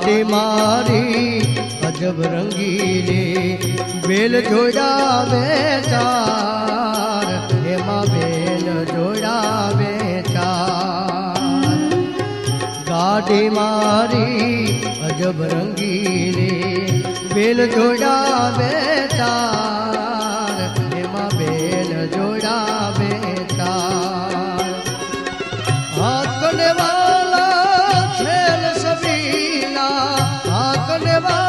ગાડી મારી અજબ રંગીલી બેલ જોડા બે ચાર એમાં બેલ જોડા બે ચાર ગાડી મારી અજબ રંગીલી બેલ જોડા બે ચાર એમાં બેલ જોડા બે ચાર હાકને વાલા ખેલ સબીના હાકને વાલા